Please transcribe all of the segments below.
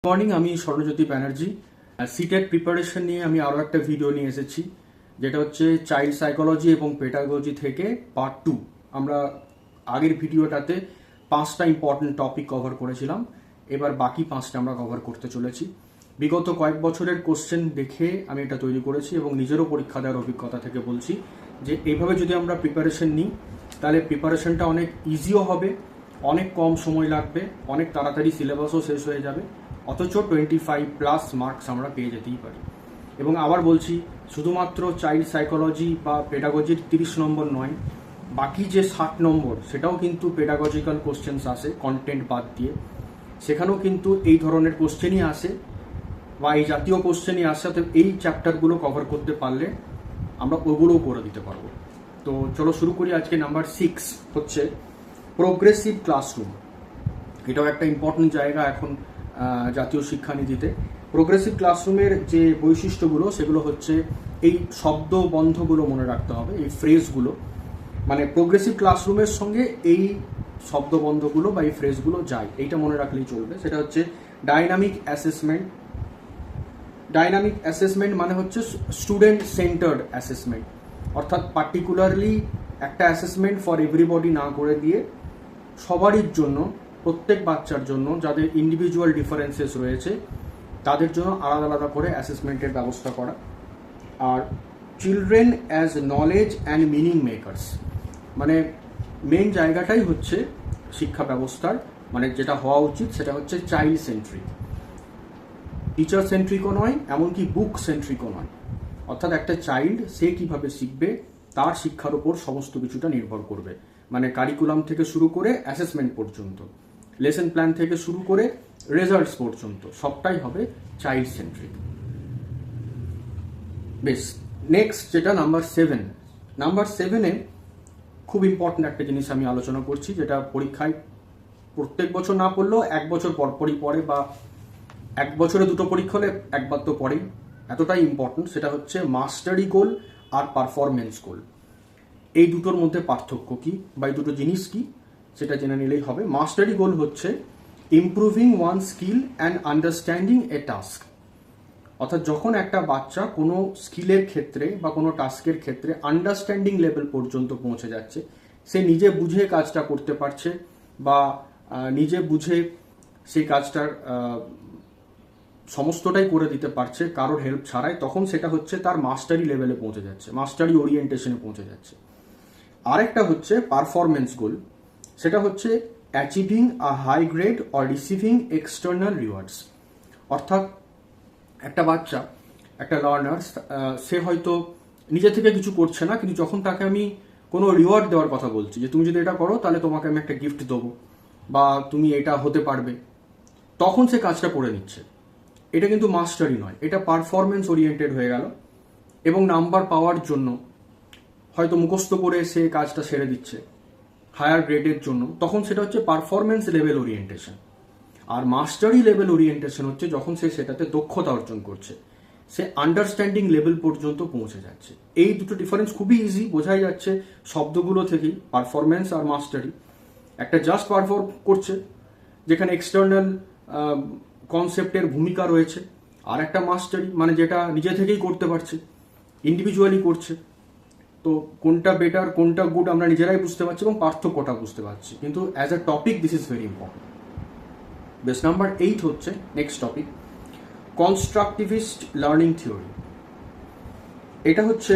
Morning, আমি স্বর্ণজ্যোতি Banerjee. CTET preparation নিয়ে আমি আরও একটা ভিডিও নিয়ে এসেছি, যেটা হচ্ছে চাইল্ড সাইকোলজি এবং পেডাগজি থেকে পার্ট 2। আমরা আগের ভিডিওটাতে 5টা ইম্পর্টেন্ট টপিক কভার করেছিলাম, এবার বাকি 5টা আমরা কভার করতে চলেছি। বিগত কয়েক বছরের কোশ্চেন দেখে আমি এটা তৈরি করেছি এবং নিজেরও পরীক্ষা দেওয়ার অভিজ্ঞতা থেকে বলছি যে এইভাবে যদি আমরা প্রিপারেশন নিই তাহলে প্রিপারেশনটা অনেক ইজিও হবে, অনেক কম সময় লাগবে, অনেক তাড়াতাড়ি সিলেবাসও শেষ হয়ে যাবে, অথচ 25+ মার্কস আমরা পেয়ে যেতেই পারি। এবং আবার বলছি, শুধুমাত্র চাইল্ড সাইকোলজি বা পেডাগজির 30 নম্বর নয়, বাকি যে 60 নম্বর সেটাও কিন্তু পেডাগজিক্যাল কোশ্চেন্স আসে কন্টেন্ট বাদ দিয়ে, সেখানেও কিন্তু এই ধরনের কোশ্চেনই আসে বা এই জাতীয় কোশ্চেনই আসে। তো এই চ্যাপ্টারগুলো কভার করতে পারলে আমরা ওগুলোও করে দিতে পারবো। তো চলো শুরু করি। আজকে নাম্বার 6 হচ্ছে প্রোগ্রেসিভ ক্লাসরুম। এটাও একটা ইম্পর্টেন্ট জায়গা এখন জাতীয় শিক্ষানীতিতে। প্রোগ্রেসিভ ক্লাসরুমের যে বৈশিষ্ট্যগুলো সেগুলো হচ্ছে এই শব্দ বন্ধগুলো মনে রাখতে হবে, এই ফ্রেজগুলো। মানে প্রোগ্রেসিভ ক্লাসরুমের সঙ্গে এই শব্দবন্ধগুলো বা এই ফ্রেজগুলো যায়, এইটা মনে রাখলেই চলবে। সেটা হচ্ছে ডাইনামিক অ্যাসেসমেন্ট। ডাইনামিক অ্যাসেসমেন্ট মানে হচ্ছে স্টুডেন্ট সেন্টার্ড অ্যাসেসমেন্ট, অর্থাৎ পার্টিকুলারলি একটা অ্যাসেসমেন্ট ফর এভরিবডি না করে দিয়ে সবারই জন্য, প্রত্যেক বাচ্চার জন্য যাদের ইন্ডিভিজুয়াল ডিফারেন্সেস রয়েছে তাদের জন্য আলাদা আলাদা করে অ্যাসেসমেন্টের ব্যবস্থা করা। আর children as knowledge and meaning makers, মানে মেন জায়গাটাই হচ্ছে শিক্ষা ব্যবস্থার, মানে যেটা হওয়া উচিত সেটা হচ্ছে চাইল্ড সেন্ট্রিক, টিচার সেন্ট্রিকও নয়, এমনকি বুক সেন্ট্রিকও নয়। অর্থাৎ একটা চাইল্ড সে কিভাবে শিখবে তার শিক্ষার উপর সমস্ত কিছুটা নির্ভর করবে। মানে কারিকুলাম থেকে শুরু করে অ্যাসেসমেন্ট পর্যন্ত, লেসন প্ল্যান থেকে শুরু করে রেজাল্টস পর্যন্ত সবটাই হবে চাইল্ড সেন্ট্রিক। বেশ, নেক্সট যেটা নাম্বার 7। নাম্বার 7-এ খুব ইম্পর্টেন্ট একটা জিনিস আমি আলোচনা করছি, যেটা পরীক্ষায় প্রত্যেক বছর না পড়লেও 1 বছর পরপরই পড়ে, বা 1 বছরে 2টো পরীক্ষা হলে একবার তো পড়েই, এতটাই ইম্পর্টেন্ট। সেটা হচ্ছে মাস্টারি গোল আর পারফরমেন্স গোল। এই দুটোর মধ্যে পার্থক্য কি বা এই দুটো জিনিস কি সেটা জেনে নিলেই হবে। মাস্টারি গোল হচ্ছে improving one skill and understanding A task. অর্থাৎ যখন একটা বাচ্চা কোনো স্কিলের ক্ষেত্রে বা কোনো টাস্কের ক্ষেত্রে আন্ডারস্ট্যান্ডিং লেভেল পর্যন্ত পৌঁছে যাচ্ছে, সে নিজে বুঝে কাজটা করতে পারছে বা নিজে বুঝে সেই কাজটার সমস্তটাই করে দিতে পারছে কারোর হেল্প ছাড়াই, তখন সেটা হচ্ছে তার মাস্টারি লেভেলে পৌঁছে যাচ্ছে, মাস্টারি ওরিয়েন্টেশনে পৌঁছে যাচ্ছে। আরেকটা হচ্ছে পারফরমেন্স গোল। সেটা হচ্ছে achieving a high grade or receiving external rewards. অর্থাৎ একটা বাচ্চা, একটা লার্নার, সে হয়তো নিজে থেকে কিছু করছে না, কিন্তু যখন তাকে আমি কোনো রিওয়ার্ড দেওয়ার কথা বলছি, যে তুমি যদি এটা করো তাহলে তোমাকে আমি একটা গিফট দেবো বা তুমি এটা হতে পারবে, তখন সে কাজটা করে নিচ্ছে। এটা কিন্তু মাস্টারি নয়, এটা পারফরমেন্স ওরিয়েন্টেড হয়ে গেল এবং নাম্বার পাওয়ার জন্য হয়তো মুখস্থ করে সে কাজটা সেরে দিচ্ছে হায়ার গ্রেডের জন্য, তখন সেটা হচ্ছে পারফরমেন্স লেভেল ওরিয়েন্টেশন। আর মাস্টারি লেভেল ওরিয়েন্টেশন হচ্ছে যখন সে সেটাতে দক্ষতা অর্জন করছে, সে আন্ডারস্ট্যান্ডিং লেভেল পর্যন্ত পৌঁছে যাচ্ছে। এই দুটো ডিফারেন্স খুবই ইজি, বোঝাই যাচ্ছে শব্দগুলো থেকেই, পারফরমেন্স আর মাস্টারি। একটা জাস্ট পারফর্ম করছে যেখানে এক্সটার্নাল কনসেপ্টের ভূমিকা রয়েছে, আর একটা মাস্টারি মানে যেটা নিজে থেকেই করতে পারছে, ইন্ডিভিজুয়ালি করছে। তো কোনটা বেটার কোনটা গুড আমরা নিজেরাই বুঝতে পারছি এবং পার্থক্যটা বুঝতে পারছি, কিন্তু as a topic this is very important. Base, number 8 হচ্ছে next topic, constructivist learning theory. এটা হচ্ছে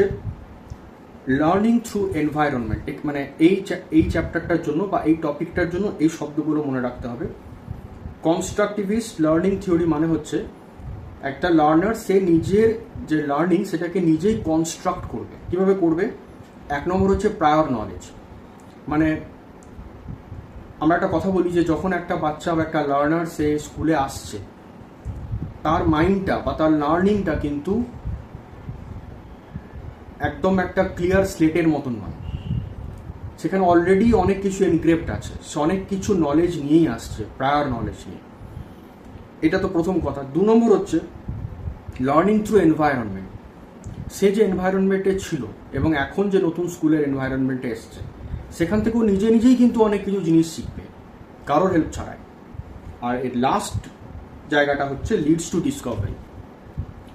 লার্নিং থ্রু এনভায়রনমেন্ট। মানে এই চ্যাপ্টারটার জন্য বা এই টপিকটার জন্য এই শব্দগুলো মনে রাখতে হবে। কনস্ট্রাকটিভিস্ট লার্নিং থিওরি মানে হচ্ছে একটা লার্নার সে নিজের যে লার্নিং সেটাকে নিজেই কনস্ট্রাক্ট করবে। কিভাবে করবে? 1 নম্বর হচ্ছে প্রায়র নলেজ। মানে আমরা একটা কথা বলি যে যখন একটা বাচ্চা বা একটা লার্নার সে স্কুলে আসছে, তার মাইন্ডটা বা তার লার্নিংটা কিন্তু একদম একটা ক্লিয়ার স্লেটের মতন নয়, সেখানে অলরেডি অনেক কিছু এনগ্রেভড আছে, সে অনেক কিছু নলেজ নিয়েই আসছে, প্রায়র নলেজ নিয়ে। এটা তো প্রথম কথা। 2 নম্বর হচ্ছে লার্নিং থ্রু এনভায়রনমেন্ট। সে যে এনভায়রনমেন্টে ছিল এবং এখন যে নতুন স্কুলের এনভায়রনমেন্টে এসছে, সেখান থেকেও নিজেই কিন্তু অনেক কিছু জিনিস শিখবে কারোর হেল্প ছাড়াই। আর এর লাস্ট জায়গাটা হচ্ছে লিডস টু ডিসকভারি,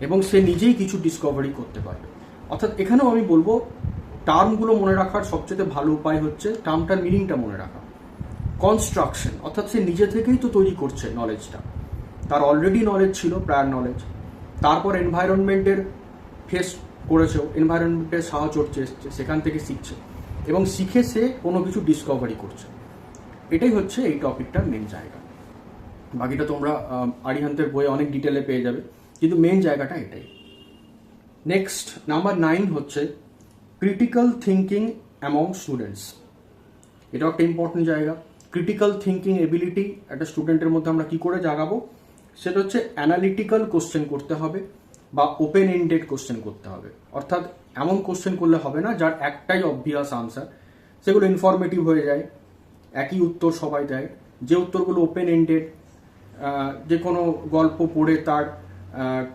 এবং সে নিজেই কিছু ডিসকভারি করতে পারবে। অর্থাৎ এখানেও আমি বলবো টার্মগুলো মনে রাখার সবচেয়ে ভালো উপায় হচ্ছে টার্মটার মিনিংটা মনে রাখা। কনস্ট্রাকশন, অর্থাৎ সে নিজে থেকেই তো তৈরি করছে নলেজটা, তার অলরেডি নলেজ ছিল, প্রায়ার নলেজ, তারপর এনভায়রনমেন্টের ফেস করেছেও, এনভায়রনমেন্টের সাহায্য এসছে, সেখান থেকে শিখছে এবং শিখে সে কোনো কিছু ডিসকভারি করছে। এটাই হচ্ছে এই টপিকটার মেন জায়গা। বাকিটা তোমরা আরিহান্তের বইয়ে অনেক ডিটেলে পেয়ে যাবে, কিন্তু মেন জায়গাটা এটাই। নেক্সট নাম্বার 9 হচ্ছে ক্রিটিক্যাল থিঙ্কিং অ্যামং স্টুডেন্টস। এটাও একটা ইম্পর্টেন্ট জায়গা। ক্রিটিক্যাল থিঙ্কিং এবিলিটি একটা স্টুডেন্টের মধ্যে আমরা কি করে জাগাবো, সেটা হচ্ছে অ্যানালিটিক্যাল কোশ্চেন করতে হবে বা ওপেন এন্ডেড কোশ্চেন করতে হবে। অর্থাৎ এমন কোশ্চেন করলে হবে না যার একটাই অবভিয়াস আনসার, সেগুলো ইনফরমেটিভ হয়ে যায়, একই উত্তর সবাই দেয়। যে উত্তরগুলো ওপেন এন্ডেড, যে কোনো গল্প পড়ে তার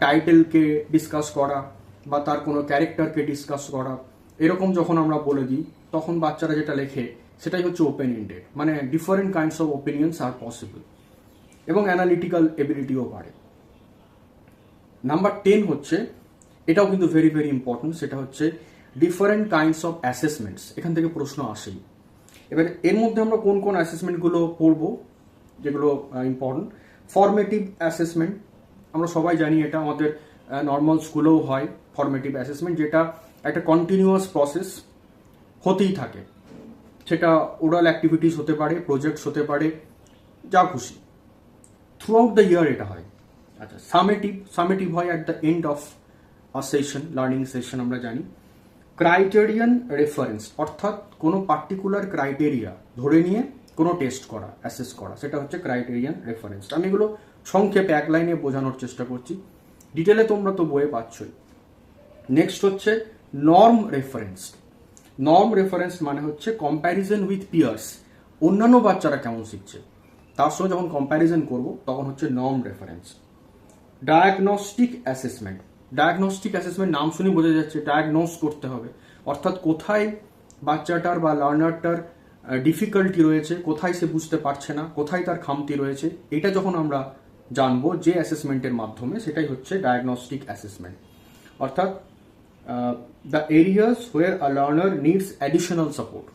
টাইটেলকে ডিসকাস করা বা তার কোনো ক্যারেক্টারকে ডিসকাস করা, এরকম যখন আমরা বলে দিই তখন বাচ্চারা যেটা লেখে সেটাই হচ্ছে ওপেন এন্ডেড, মানে different kinds of opinions are possible, এবং অ্যানালিটিক্যাল এবিলিটিও বাড়ে। নাম্বার 10 হচ্ছে, এটাও কিন্তু ভেরি ভেরি ইম্পর্টেন্ট, সেটা হচ্ছে ডিফারেন্ট কাইন্ডস অফ অ্যাসেসমেন্টস। এখান থেকে প্রশ্ন আসেই। এবার এর মধ্যে আমরা কোন কোন অ্যাসেসমেন্টগুলো পড়বো যেগুলো ইম্পর্টেন্ট। ফর্মেটিভ অ্যাসেসমেন্ট, আমরা সবাই জানি এটা আমাদের নর্মাল স্কুলেও হয় ফর্মেটিভ অ্যাসেসমেন্ট, যেটা একটা কন্টিনিউয়াস প্রসেস হতেই থাকে। সেটা ওরাল অ্যাক্টিভিটিস হতে পারে, প্রজেক্টস হতে পারে, যা খুশি, থ্রু আউট দ্য ইয়ার এটা হয়। আচ্ছা, সামেটিভ হয় at the end of a session, learning session আমরা জানি। ক্রাইটেরিয়ান রেফারেন্স, অর্থাৎ কোনো পার্টিকুলার ক্রাইটেরিয়া ধরে নিয়ে কোনো টেস্ট করা, অ্যাসেস করা, সেটা হচ্ছে ক্রাইটেরিয়ান রেফারেন্স। আমি এগুলো সংক্ষেপে এক লাইনে বোঝানোর চেষ্টা করছি, ডিটেলে তোমরা তো বইয়ে পাচ্ছই। নেক্সট হচ্ছে নর্ম রেফারেন্স। নর্ম রেফারেন্স মানে হচ্ছে কম্প্যারিজন উইথ পিয়ার্স, অন্যান্য বাচ্চারা কেমন শিখছে তার সঙ্গে যখন কম্প্যারিজন করব তখন হচ্ছে norm reference. Diagnostic assessment. Diagnostic assessment নাম শুনে বোঝা যাচ্ছে ডায়াগনোস করতে হবে, অর্থাৎ কোথায় বাচ্চাটার বা লার্নারটার ডিফিকাল্টি রয়েছে, কোথায় সে বুঝতে পারছে না, কোথায় তার খামতি রয়েছে, এটা যখন আমরা জানবো যে অ্যাসেসমেন্টের মাধ্যমে, সেটাই হচ্ছে ডায়াগনস্টিক অ্যাসেসমেন্ট। অর্থাৎ the areas where a learner needs additional support.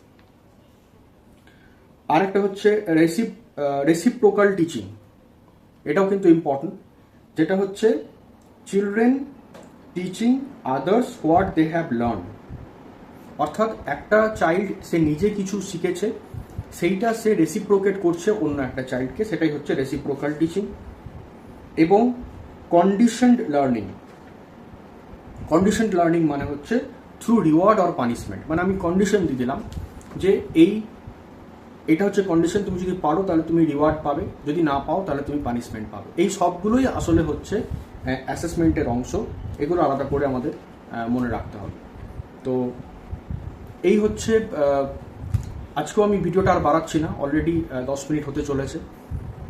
আরেকটা হচ্ছে রেসিপ্রোকাল টিচিং, এটাও কিন্তু ইম্পর্টেন্ট, যেটা হচ্ছে children teaching others what they have learn. অর্থাৎ একটা চাইল্ড সে নিজে কিছু শিখেছে, সেইটা সে রেসিপ্রোকেট করছে অন্য একটা চাইল্ডকে, সেটাই হচ্ছে রেসিপ্রোকাল টিচিং। এবং কন্ডিশনড লার্নিং। কন্ডিশনড লার্নিং মানে হচ্ছে থ্রু রিওয়ার্ড অর পানিশমেন্ট, মানে আমি কন্ডিশন দিয়ে দিলাম যে এটা হচ্ছে কন্ডিশন, তুমি যদি পারো তাহলে তুমি রিওয়ার্ড পাবে, যদি না পাও তাহলে তুমি পানিশমেন্ট পাবে। এই সবগুলোই আসলে হচ্ছে অ্যাসেসমেন্টের অংশ, এগুলো আলাদা করে আমাদের মনে রাখতে হবে। তো এই হচ্ছে, আজকেও আমি ভিডিওটা আর বাড়াচ্ছি না, অলরেডি 10 মিনিট হতে চলেছে।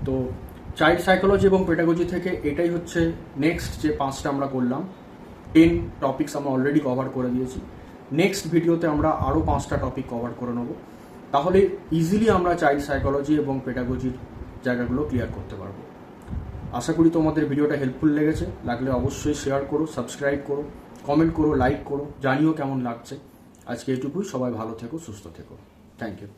তো চাইল্ড সাইকোলজি এবং পেডাগজি থেকে এটাই হচ্ছে নেক্সট যে 5টা আমরা করলাম, 10 টপিকস আমরা অলরেডি কভার করে দিয়েছি। নেক্সট ভিডিওতে আমরা আরও 5টা টপিক কভার করে নেব, তাহলে ইজিলি আমরা চাইল্ড সাইকোলজি এবং পেডাগজির জায়গাগুলো ক্লিয়ার করতে পারবো। আশা করি তোমাদের ভিডিওটা হেল্পফুল লেগেছে, লাগলে অবশ্যই শেয়ার করো, সাবস্ক্রাইব করো, কমেন্ট করো, লাইক করো, জানিও কেমন লাগছে। আজকে এটুকুই, সবাই ভালো থেকো, সুস্থ থেকো, থ্যাংক ইউ।